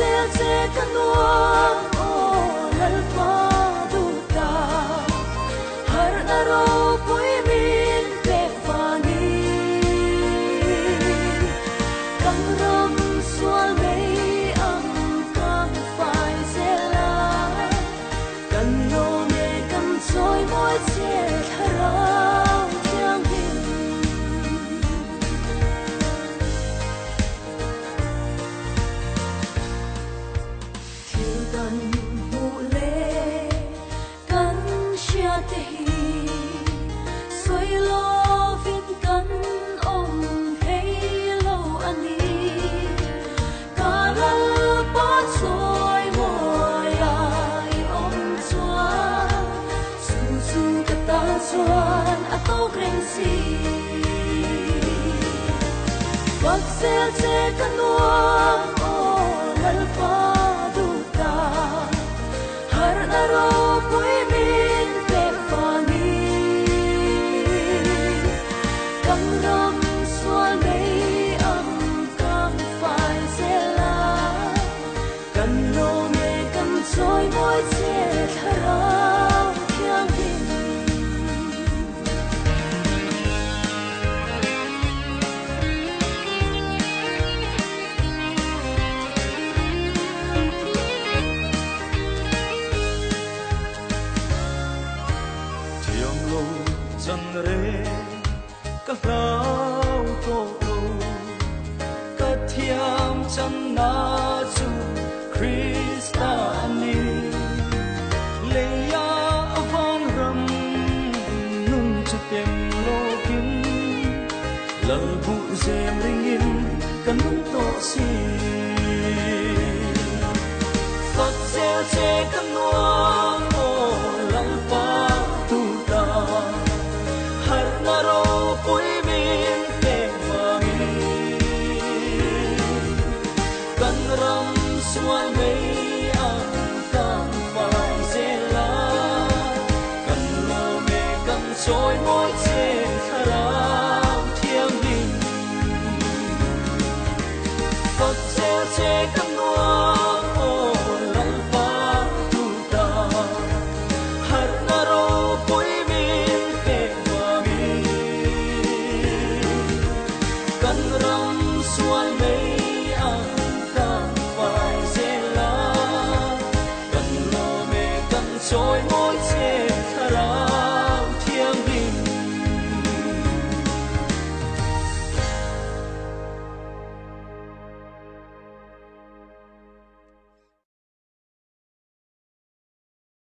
sel se kanuam o lalpa duta har naro pui min pe fani kam ram sual mei am kam phai zela kan lo me kan choi moi che tharau thiang hin thiu dan mu le kan sia te hi soi lo vin kan om hei lo ani karal pa choi moi ai om chua su su ka ta chuan a to greng si bak sel che kanuam o lalpa duta har naro pui min pe fani kam ram sual mei am kam phai zela kan lo me kan choi moi che tharau thiang hin thiang lo chan re ka hlau to lo ka thiam chan na chu Krista ni le ya avan ram nun chu tem lo kin lal bu zem ringin kan nun to si Phật gieo che kan nuam o lalpa tu ta har naro pui min pe wangi kan ram sual mei am kam phai zela kan lo me kan choi moi che tharau thiang hin Phật gieo che kan nuam o lalpa tu ta har naro pui min pe wangi kan ram sual me